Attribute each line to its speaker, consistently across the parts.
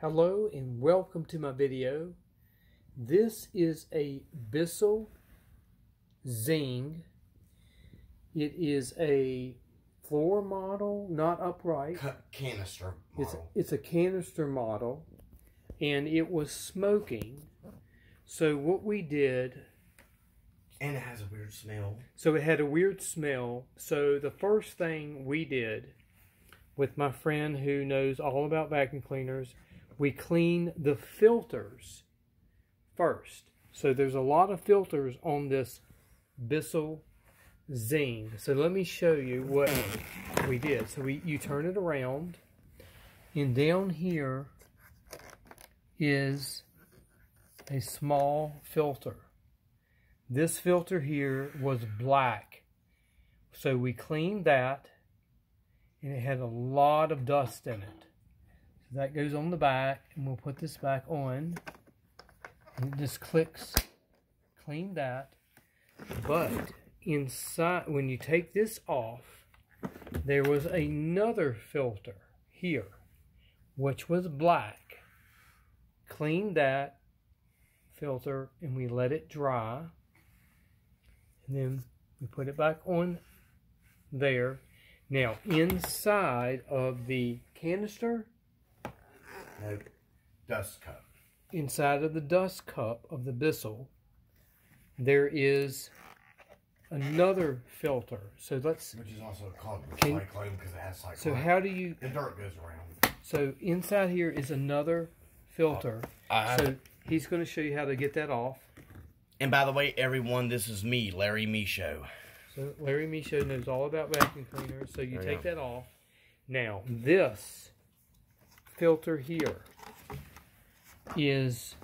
Speaker 1: Hello and welcome to my video. This is a Bissel Zing. It is a floor model, not upright.
Speaker 2: Canister model.
Speaker 1: It's a canister model, and it was smoking. So what we did...
Speaker 2: And it has a weird smell.
Speaker 1: So it had a weird smell. So the first thing we did with my friend who knows all about vacuum cleaners, we clean the filters first. So there's a lot of filters on this Bissel Zing. So let me show you what we did. So you turn it around, and down here is a small filter. This filter here was black. So we cleaned that, and it had a lot of dust in it. So that goes on the back, and we'll put this back on. And it just clicks, clean that. But inside, when you take this off, there was another filter here, which was black. Cleaned that filter, and we let it dry. And then we put it back on there. Now, inside of the canister,
Speaker 2: no, dust cup.
Speaker 1: Inside of the dust cup of the Bissel, there is another filter. So let's...
Speaker 2: Which is also called recycling because it has cycling.
Speaker 1: So how do you...
Speaker 2: The dirt goes around.
Speaker 1: So inside here is another filter. So he's going to show you how to get that off.
Speaker 2: And by the way, everyone, this is me, Larry Michaud.
Speaker 1: So Larry Michaud knows all about vacuum cleaners. So you take that off. Now, this filter here is,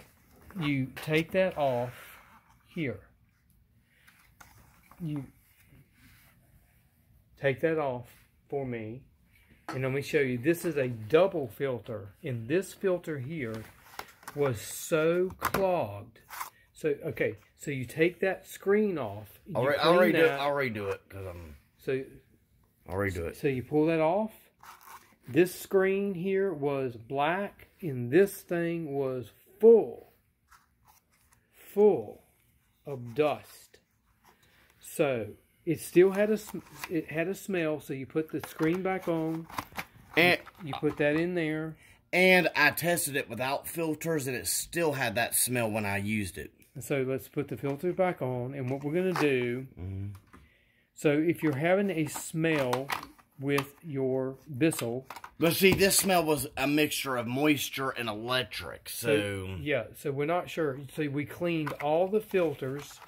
Speaker 1: you take that off here. You take that off for me. And let me show you. This is a double filter. And this filter here was so clogged. So, okay, so you take that screen off.
Speaker 2: I'll redo it because I'll redo it.
Speaker 1: So you pull that off. This screen here was black, and this thing was full of dust. So it still had a smell. So you put the screen back on, and you put that in there.
Speaker 2: And I tested it without filters, and it still had that smell when I used it.
Speaker 1: So let's put the filter back on, and what we're going to do, so if you're having a smell with your Bissel...
Speaker 2: But see, this smell was a mixture of moisture and electric, so...
Speaker 1: Yeah, so we're not sure. So we cleaned all the filters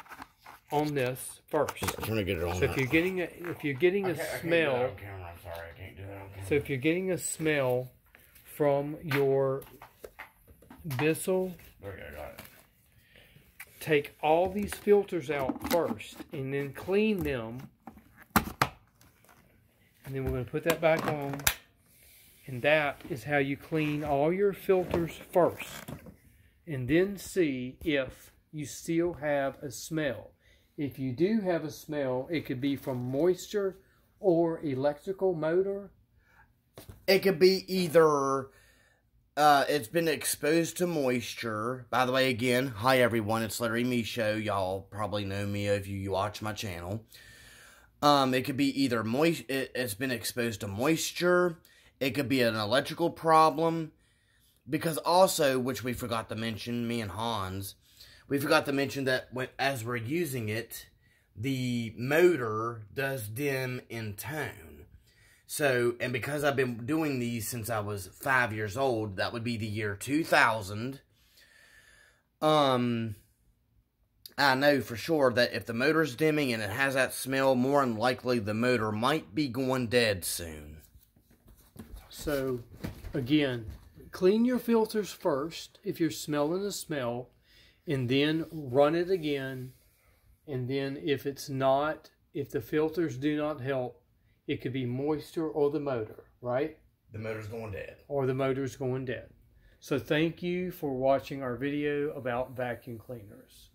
Speaker 1: on this first.
Speaker 2: I'm trying to get it on.
Speaker 1: So if you're getting a smell...
Speaker 2: I'm sorry, I can't do that on camera.
Speaker 1: So if you're getting a smell from your Bissel...
Speaker 2: Okay, I got it.
Speaker 1: Take all these filters out first, and then clean them. And then we're going to put that back on. And that is how you clean all your filters first. And then see if you still have a smell. If you do have a smell, it could be from moisture or electrical motor.
Speaker 2: It could be either... it's been exposed to moisture. By the way, again, hi everyone, it's Larry Michaud. Y'all probably know me if you watch my channel. It could be either it's been exposed to moisture. It could be an electrical problem. Because also, which we forgot to mention, me and Hans, we forgot to mention that as we're using it, the motor does dim in tone. So, and because I've been doing these since I was 5 years old, that would be the year 2000. I know for sure that if the motor's dimming and it has that smell, more than likely the motor might be going dead soon.
Speaker 1: So, again, clean your filters first if you're smelling a smell, and then run it again. And then if the filters do not help, it could be moisture or the motor, right?
Speaker 2: The motor's going dead.
Speaker 1: Or the motor's going dead. So thank you for watching our video about vacuum cleaners.